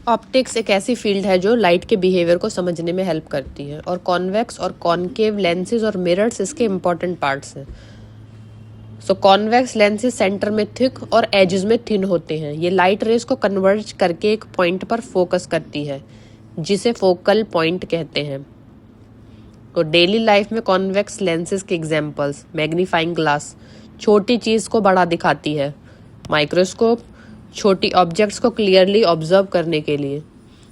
Optics एक ऐसी field है जो लाइट के बिहेवियर को समझने में हेल्प करती है और कॉन्वेक्स और कॉनकेव लेंसेज और मिरर्स इसके इम्पॉर्टेंट पार्ट्स हैं। सो कॉन्वेक्स लेंसेज सेंटर में थिक और एजेस में थिन होते हैं। ये लाइट रेज को कन्वर्ज करके एक पॉइंट पर फोकस करती है जिसे फोकल पॉइंट कहते हैं। तो डेली लाइफ में कॉन्वेक्स लेंसेज के एग्जांपल्स: मैग्नीफाइंग ग्लास, छोटी चीज को बड़ा दिखाती है; माइक्रोस्कोप, छोटी ऑब्जेक्ट्स को क्लियरली ऑब्जर्व करने के लिए;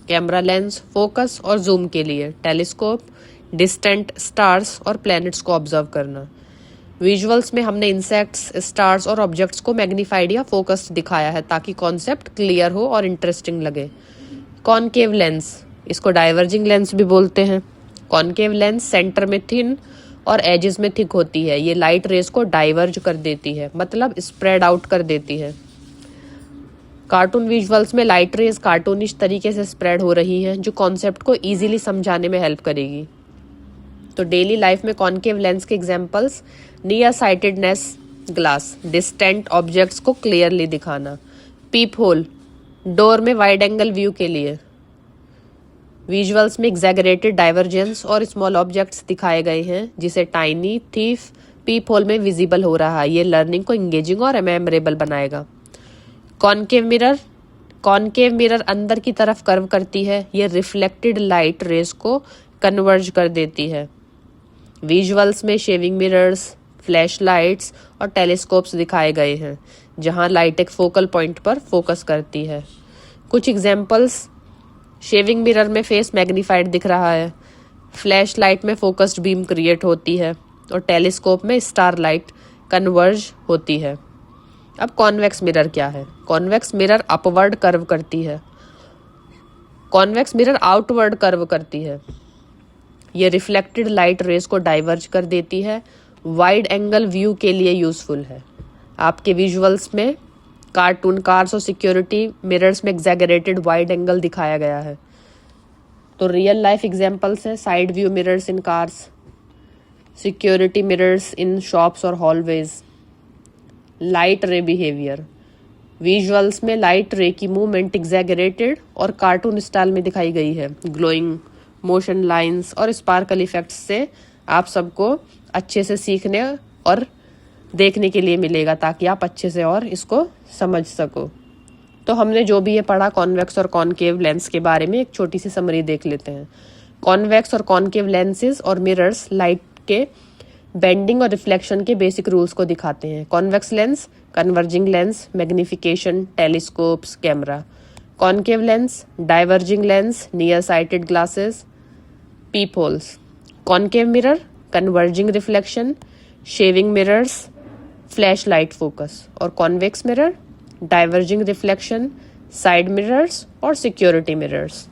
कैमरा लेंस, फोकस और जूम के लिए; टेलीस्कोप, डिस्टेंट स्टार्स और प्लैनेट्स को ऑब्जर्व करना। विजुअल्स में हमने इंसेक्ट्स, स्टार्स और ऑब्जेक्ट्स को मैग्नीफाइड या फोकस्ड दिखाया है ताकि कॉन्सेप्ट क्लियर हो और इंटरेस्टिंग लगे। कॉनकेव लेंस, इसको डाइवर्जिंग लेंस भी बोलते हैं। कॉनकेव लेंस सेंटर में थिन और एजेस में थिक होती है। ये लाइट रेज को डाइवर्ज कर देती है, मतलब स्प्रेड आउट कर देती है। कार्टून विजुअल्स में लाइट रेज कार्टूनिश तरीके से स्प्रेड हो रही हैं जो कॉन्सेप्ट को इजीली समझाने में हेल्प करेगी। तो डेली लाइफ में कॉनकेव लेंस के examples: near sightedness glass, distant objects को क्लियरली दिखाना; पीप होल, डोर में वाइड एंगल व्यू के लिए। विजुअल्स में एग्जैगरेटेड डाइवर्जेंस और स्मॉल ऑब्जेक्ट्स दिखाए गए हैं जिसे टाइनी थीफ पीप होल में विजिबल हो रहा है। ये लर्निंग को इंगेजिंग और मेमोरेबल बनाएगा। कॉनकेव मिरर अंदर की तरफ कर्व करती है। ये रिफ्लेक्टेड लाइट रेज को कन्वर्ज कर देती है। विजुअल्स में शेविंग मिरर्स, फ्लैश लाइट्स और टेलीस्कोप्स दिखाए गए हैं जहां लाइट एक फोकल पॉइंट पर फोकस करती है। कुछ एग्जांपल्स: शेविंग मिरर में फेस मैग्नीफाइड दिख रहा है, फ्लैश लाइट में फोकस्ड बीम क्रिएट होती है और टेलीस्कोप में स्टार लाइट कन्वर्ज होती है। अब कॉन्वेक्स मिरर क्या है? कॉन्वेक्स मिरर अपवर्ड कर्व करती है। कॉन्वेक्स मिरर आउटवर्ड कर्व करती है। ये रिफ्लेक्टेड लाइट रेज को डाइवर्ज कर देती है। वाइड एंगल व्यू के लिए यूजफुल है। आपके विजुअल्स में कार्टून कार्स और सिक्योरिटी मिरर्स में एग्जैगरेटेड वाइड एंगल दिखाया गया है। तो रियल लाइफ एग्जांपल्स हैं: side view mirrors in cars, security mirrors in shops और hallways. Light ray behaviour: visuals में लाइट रे की मूवमेंट एग्जैगरेटेड और कार्टून स्टाइल में दिखाई गई है। ग्लोइंग, मोशन लाइंस और स्पार्कल इफेक्ट्स से आप सबको अच्छे से सीखने और देखने के लिए मिलेगा ताकि आप अच्छे से और इसको समझ सको। तो हमने जो भी ये पढ़ा कॉन्वेक्स और कॉनकेव लेंस के बारे में, एक छोटी सी समरी देख लेते हैं। कॉन्वेक्स और कॉनकेव लेंसेज और मिरर्स लाइट के बेंडिंग और रिफ्लेक्शन के बेसिक रूल्स को दिखाते हैं। Convex lens, converging lens, magnification, telescopes, camera. Concave lens, diverging lens, near sighted glasses, peep holes. Concave mirror, converging reflection, shaving mirrors, flash light focus. और convex mirror, diverging reflection, side mirrors और security mirrors.